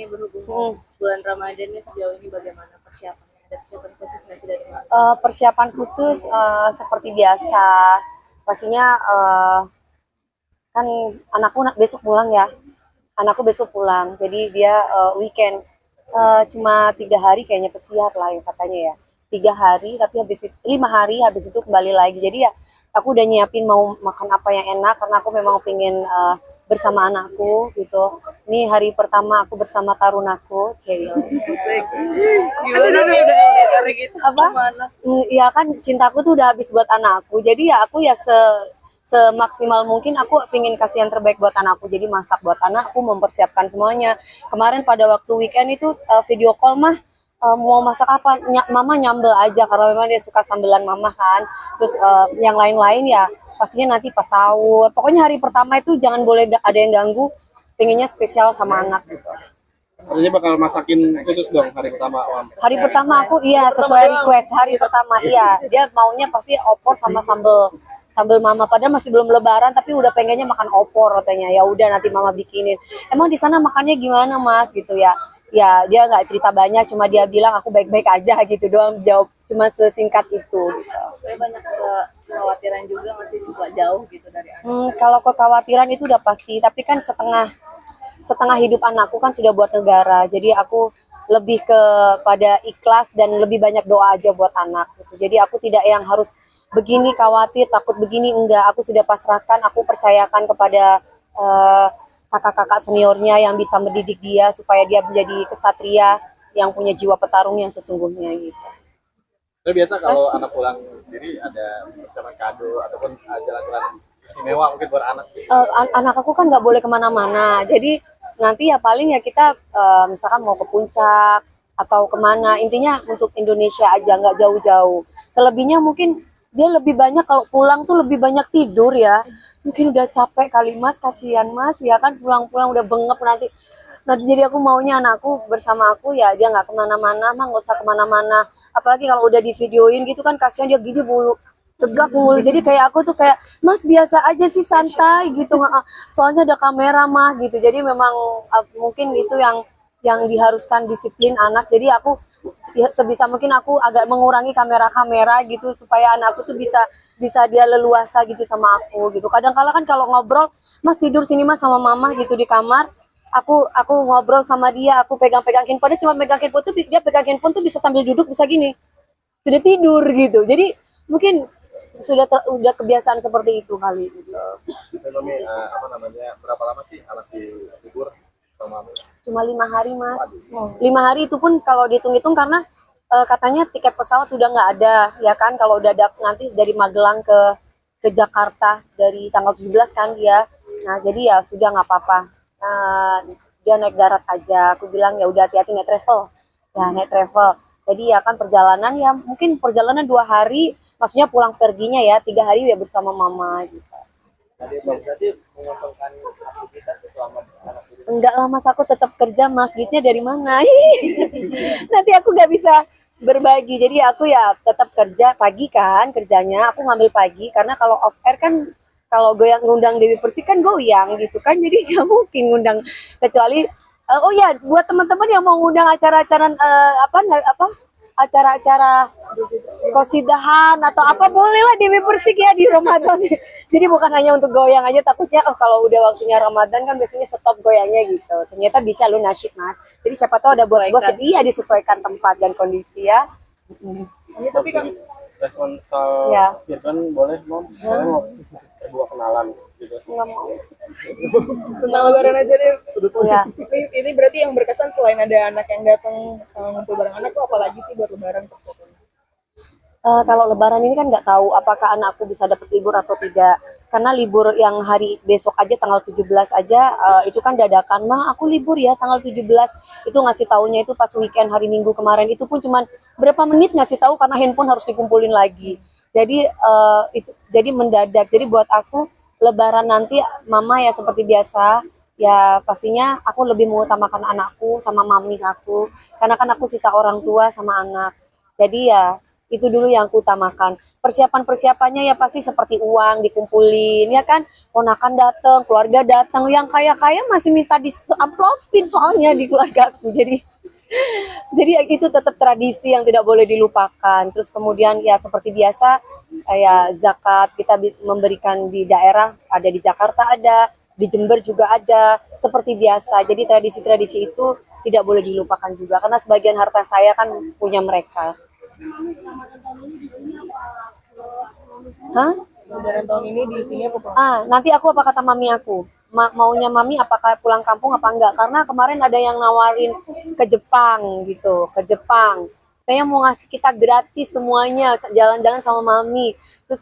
berhubung bulan Ramadan ini sejauh ini bagaimana persiapannya? Ada persiapan khusus nggak sih dari mana? Persiapan khusus seperti biasa. Pastinya kan anakku besok pulang ya. Anakku besok pulang, jadi dia weekend. Cuma 3 hari kayaknya pesiar lah ya katanya ya. 3 hari, tapi habis itu 5 hari, habis itu kembali lagi. Jadi ya aku udah nyiapin mau makan apa yang enak karena aku memang pengen bersama anakku gitu. Ini hari pertama aku bersama tarunaku, Ceo. Gimana nih udah LDR gitu? Apa? Iya kan cintaku tuh udah habis buat anakku. Jadi ya aku ya semaksimal mungkin aku pingin kasih yang terbaik buat anakku. Jadi masak buat anakku, mempersiapkan semuanya. Kemarin pada waktu weekend itu video call mah mau masak apa? Mama nyambel aja karena memang dia suka sambelan mama kan. Terus yang lain-lain ya pastinya nanti pas sahur. Pokoknya hari pertama itu jangan boleh ada yang ganggu. Pengennya spesial sama anak gitu. Artinya bakal masakin khusus dong hari pertama, Om. Hari pertama aku iya sesuai request. Hari pertama iya dia maunya pasti opor sama sambal mama, padahal masih belum lebaran tapi udah pengennya makan opor katanya. Ya udah nanti mama bikinin. Emang di sana makannya gimana mas gitu ya? Ya dia nggak cerita banyak, cuma dia bilang aku baik-baik aja gitu doang, jawab cuma sesingkat itu gitu. Saya banyak kekhawatiran juga masih suka jauh gitu dari anak. Kalau kekhawatiran itu udah pasti, tapi kan setengah hidup anakku kan sudah buat negara, jadi aku lebih kepada ikhlas dan lebih banyak doa aja buat anak gitu. Jadi aku tidak yang harus begini khawatir, takut begini, enggak. Aku sudah pasrahkan, aku percayakan kepada kakak-kakak seniornya yang bisa mendidik dia supaya dia menjadi kesatria yang punya jiwa petarung yang sesungguhnya gitu. Tapi biasa kalau anak pulang sendiri ada persiapan kado ataupun jalan-jalan istimewa mungkin buat anak. Anak aku kan nggak boleh kemana-mana, jadi nanti ya paling ya kita misalkan mau ke puncak atau kemana, intinya untuk Indonesia aja, nggak jauh-jauh. Selebihnya mungkin dia lebih banyak kalau pulang tuh lebih banyak tidur ya, mungkin udah capek kali mas, kasihan mas ya kan pulang-pulang udah bengep nanti jadi aku maunya anakku bersama aku ya, dia nggak kemana-mana mah, nggak usah kemana-mana, apalagi kalau udah di videoin gitu kan kasihan dia gini bulu tegak mulu. Jadi kayak aku tuh kayak mas biasa aja sih, santai gitu, soalnya ada kamera mah gitu. Jadi memang mungkin itu yang diharuskan disiplin anak. Jadi aku sebisa mungkin aku agak mengurangi kamera-kamera gitu supaya anakku tuh bisa dia leluasa gitu sama aku gitu. Kadang-kala kan kalau ngobrol, mas tidur sini mas sama mama gitu di kamar, aku ngobrol sama dia, aku pegang-pegang handphone, cuma pegang handphone tuh dia pegang handphone tuh bisa sambil duduk, bisa gini, sudah tidur gitu. Jadi mungkin udah kebiasaan seperti itu kali gitu. Mami, apa namanya, berapa lama sih anak di libur sama Mami? Cuma 5 hari mas. 5 hari itu pun kalau dihitung-hitung karena katanya tiket pesawat udah nggak ada ya kan, kalau udah ada nanti dari Magelang ke Jakarta dari tanggal 17 kan dia. Nah jadi ya sudah nggak apa-apa, dia naik darat aja. Aku bilang ya udah hati-hati naik travel ya, naik travel. Jadi ya kan perjalanan ya mungkin perjalanan 2 hari, maksudnya pulang perginya ya 3 hari ya bersama mama gitu. Berarti mengosongkan aktivitas selama anak itu. Enggak lah mas, aku tetap kerja mas, duitnya dari mana? Nanti aku nggak bisa berbagi, jadi aku ya tetap kerja pagi kan, kerjanya aku ngambil pagi karena kalau off air kan, kalau goyang ngundang Dewi Persik kan goyang gitu kan, jadi nggak mungkin ngundang kecuali oh ya buat teman-teman yang mau ngundang acara-acara acara-acara kosidahan atau apa, boleh lah Dewi Persik ya di Ramadan. Jadi bukan hanya untuk goyang aja, takutnya kalau udah waktunya Ramadan kan biasanya stop goyangnya gitu. Ternyata bisa lu nasyid mas. Jadi siapa tahu ada bos-bos yang iya disesuaikan tempat dan kondisi ya. Ini tapi kan respon soal Ya. Firman boleh Mom, boleh mau berdua kenalan gitu. Nggak mau. Tentang lebaran aja deh. Ya. Ini berarti yang berkesan selain ada anak yang datang ngumpul bareng anak tuh apalagi sih buat lebaran? Kalau lebaran ini kan nggak tahu apakah anakku bisa dapat libur atau tidak. Karena libur yang hari besok aja tanggal 17 aja itu kan dadakan, mah aku libur ya tanggal 17. Itu ngasih taunya itu pas weekend hari Minggu kemarin, itu pun cuman berapa menit ngasih tahu karena handphone harus dikumpulin lagi. Jadi jadi mendadak. Jadi buat aku lebaran nanti mama ya seperti biasa. Ya pastinya aku lebih mengutamakan anakku sama mami aku. Karena kan aku sisa orang tua sama anak. Jadi ya itu dulu yang aku utamakan. persiapannya ya pasti seperti uang dikumpulin ya kan, ponakan datang, keluarga datang, yang kaya-kaya masih minta di amplopin soalnya di keluargaku. Jadi itu tetap tradisi yang tidak boleh dilupakan. Terus kemudian ya seperti biasa kayak zakat kita memberikan di daerah, ada di Jakarta, ada di Jember juga ada, seperti biasa. Jadi tradisi-tradisi itu tidak boleh dilupakan juga karena sebagian harta saya kan punya mereka. Hah? Lebaran tahun ini di sini apa pulang? Nanti aku apa kata mami aku? Maunya mami apakah pulang kampung apa enggak? Karena kemarin ada yang nawarin ke Jepang gitu, ke Jepang. Kayaknya mau ngasih kita gratis semuanya, jalan-jalan sama mami, terus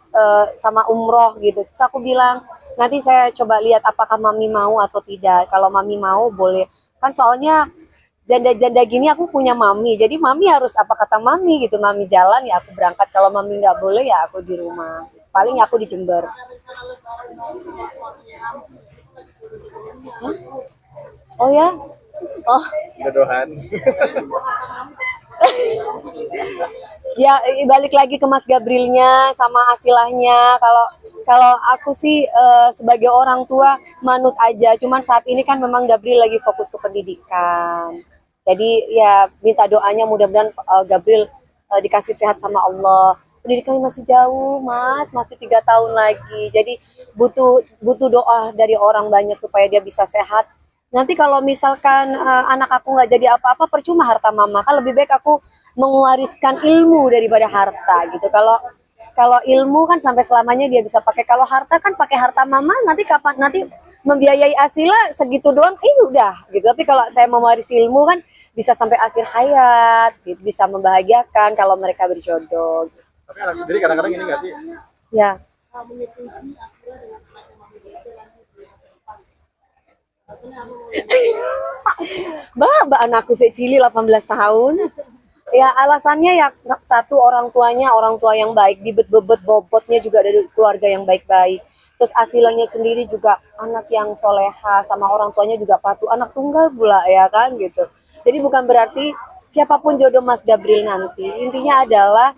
sama umroh gitu. Terus aku bilang, nanti saya coba lihat apakah mami mau atau tidak. Kalau mami mau boleh. Kan soalnya janda-janda gini aku punya mami, jadi mami harus apa kata mami gitu. Mami jalan ya aku berangkat, kalau mami nggak boleh ya aku di rumah, paling aku di Jember. Hah? Oh ya, oh Jodohan. ya balik lagi ke Mas Gabrilnya sama Asilahnya. Kalau kalau aku sih sebagai orang tua manut aja, cuman saat ini kan memang Gabriel lagi fokus ke pendidikan. Jadi ya minta doanya mudah-mudahan Gabriel dikasih sehat sama Allah. Pendidikannya masih jauh, Mas, masih 3 tahun lagi. Jadi butuh butuh doa dari orang banyak supaya dia bisa sehat. Nanti kalau misalkan anak aku nggak jadi apa-apa, percuma harta mama. Kan lebih baik aku mewariskan ilmu daripada harta gitu. Kalau kalau ilmu kan sampai selamanya dia bisa pakai. Kalau harta kan pakai harta mama, nanti kapan nanti membiayai Asila segitu doang, udah gitu. Tapi kalau saya mewarisi ilmu kan bisa sampai akhir hayat, gitu. Bisa membahagiakan kalau mereka berjodoh. Gitu. Tapi anak sendiri kadang-kadang ini nggak sih? Ya. Mbak anakku secili 18 tahun. Ya alasannya ya satu, orang tuanya orang tua yang baik, bibet-bebet bobotnya juga dari keluarga yang baik-baik. Terus Asilanya sendiri juga anak yang soleha, sama orang tuanya juga patuh, anak tunggal pula ya kan gitu. Jadi bukan berarti siapapun jodoh Mas Gabriel nanti, intinya adalah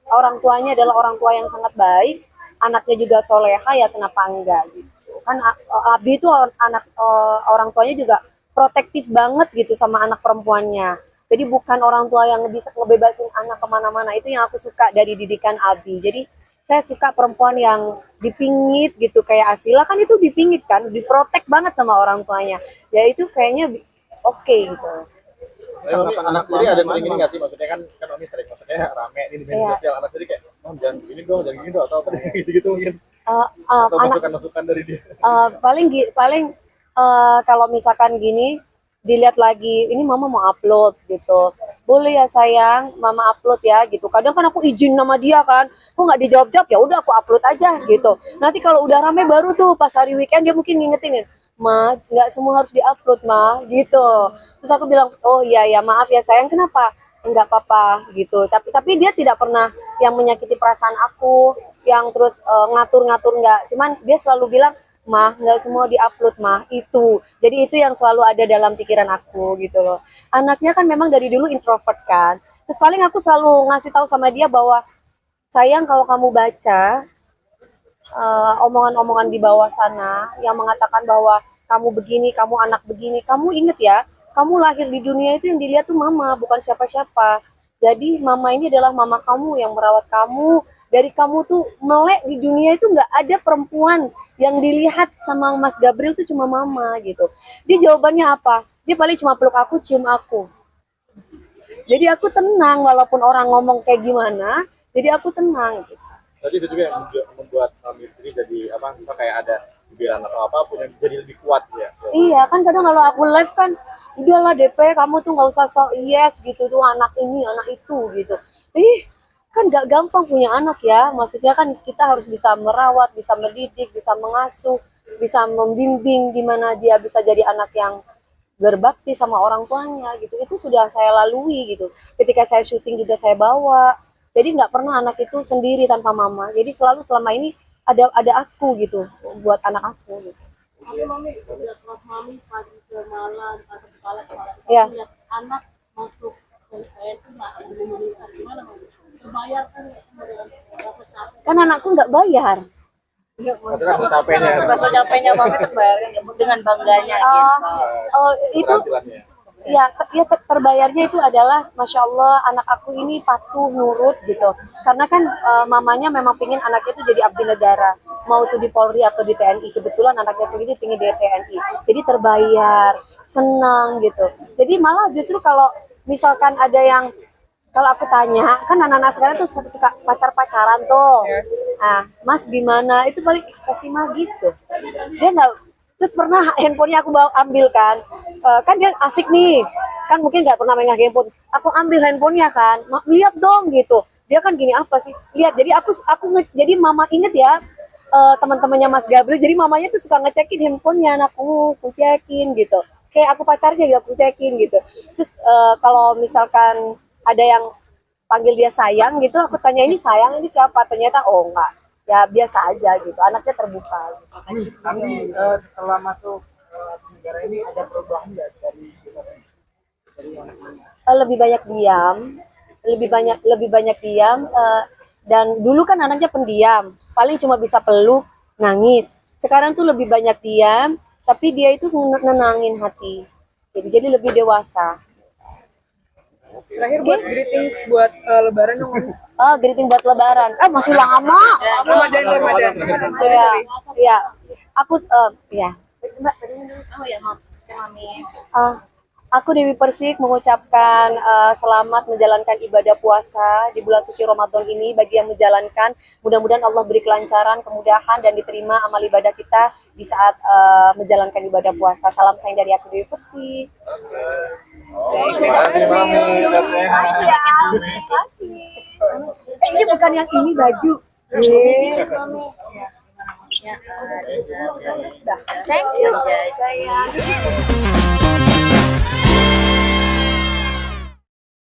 orang tuanya adalah orang tua yang sangat baik, anaknya juga soleha, ya kenapa enggak gitu. Kan Abi itu anak orang tuanya juga protektif banget gitu sama anak perempuannya. Jadi bukan orang tua yang bisa ngebebasin anak kemana-mana. Itu yang aku suka dari didikan Abi. Jadi saya suka perempuan yang dipingit gitu, kayak Asila kan itu dipingit kan, diprotek banget sama orang tuanya. Ya itu kayaknya oke gitu. Tapi anak sendiri ada sering ini nggak sih? Maksudnya kan Mami sering, maksudnya rame di media sosial, anak sendiri kayak, jangan begini dong, jangan gini dong, atau apa gitu-gitu mungkin. Atau masukan-masukan dari dia. Paling kalau misalkan gini, dilihat lagi, ini mama mau upload gitu, boleh ya sayang mama upload ya gitu. Kadang kan aku izin sama dia kan, kok nggak dijawab-jawab, ya udah aku upload aja gitu. Nanti kalau udah rame baru tuh pas hari weekend dia mungkin ngingetin, ma nggak semua harus diupload ma gitu. Terus aku bilang, oh iya ya maaf ya sayang, kenapa, nggak apa-apa gitu. Tapi dia tidak pernah yang menyakiti perasaan aku, yang terus ngatur-ngatur, nggak. Cuman dia selalu bilang, mah nggak semua diupload mah itu. Jadi itu yang selalu ada dalam pikiran aku gitu loh. Anaknya kan memang dari dulu introvert kan. Terus paling aku selalu ngasih tahu sama dia bahwa sayang, kalau kamu baca omongan-omongan di bawah sana yang mengatakan bahwa kamu begini, kamu anak begini, kamu inget ya, kamu lahir di dunia itu yang dilihat tuh mama, bukan siapa-siapa. Jadi mama ini adalah mama kamu yang merawat kamu. Dari kamu tuh melek di dunia itu nggak ada perempuan yang dilihat sama Mas Gabriel tuh cuma mama gitu. Dia jawabannya apa? Dia paling cuma peluk aku, cium aku. Jadi aku tenang walaupun orang ngomong kayak gimana. Jadi aku tenang gitu. Jadi itu juga yang membuat Mami sendiri jadi apa? Misal kayak ada cibiran atau apapun yang jadi lebih kuat ya. Iya kan, kadang kalau aku live kan, udahlah DP kamu tuh nggak usah sok yes gitu tuh, anak ini anak itu gitu. Kan nggak gampang punya anak ya, maksudnya kan kita harus bisa merawat, bisa mendidik, bisa mengasuh, bisa membimbing gimana dia bisa jadi anak yang berbakti sama orang tuanya gitu. Itu sudah saya lalui gitu. Ketika saya syuting juga saya bawa, jadi nggak pernah anak itu sendiri tanpa mama. Jadi selalu selama ini ada aku gitu buat anak aku gitu. Tapi mami udah kelas mami pagi ke malam atau kepala Ya. lihat anak masuk ke saya itu nggak ada gimana mami? terbayarkan nggak sih dengan rasa capek? Kan anakku nggak bayar. Maksudnya rasa capeknya. Rasa capeknya mami terbayarkan dengan bangganya Oh, gitu. oh itu Keberhasilannya. ya terbayarnya itu adalah Masya Allah anak aku ini patuh nurut gitu karena kan mamanya memang pingin anaknya itu jadi abdi negara mau itu di Polri atau di TNI, kebetulan anaknya sendiri pingin di TNI, jadi terbayar, senang gitu. Jadi malah justru kalau misalkan ada yang, kalau aku tanya kan anak-anak sekarang tuh suka pacaran tuh, ah mas gimana, itu balik kasih mah gitu, dia nggak. Terus pernah handphonenya aku bawa ambil kan dia asik nih, kan mungkin nggak pernah megang handphone, aku ambil handphonenya kan, lihat dong gitu, dia kan gini apa sih, lihat. Jadi jadi mama inget ya teman-temannya Mas Gabriel, jadi mamanya tuh suka ngecekin handphonenya anakku, aku cekin gitu, kayak aku pacarnya juga aku cekin gitu. Terus kalau misalkan ada yang panggil dia sayang gitu, aku tanya ini sayang ini siapa, ternyata oh enggak, ya biasa aja gitu, anaknya terbuka gitu. Tapi setelah masuk negara ini ada perubahan nggak dari anak-anak? Lebih banyak diam, lebih banyak diam, dan dulu kan anaknya pendiam, paling cuma bisa peluk, nangis. Sekarang tuh lebih banyak diam, tapi dia itu nenangin hati, jadi lebih dewasa. Terakhir buat greetings buat Lebaran dong. Oh, greeting buat Lebaran. Masih lama. Ramadan. Ya. Aku ya. Oh ya maaf, mami. Aku Dewi Persik mengucapkan selamat menjalankan ibadah puasa di bulan suci Ramadan ini bagi yang menjalankan. Mudah-mudahan Allah beri kelancaran, kemudahan dan diterima amal ibadah kita di saat menjalankan ibadah puasa. Salam sayang dari aku Dewi Persik. Terima kasih Mami, udah sehat. Ini bukan yang ini baju. Thank you.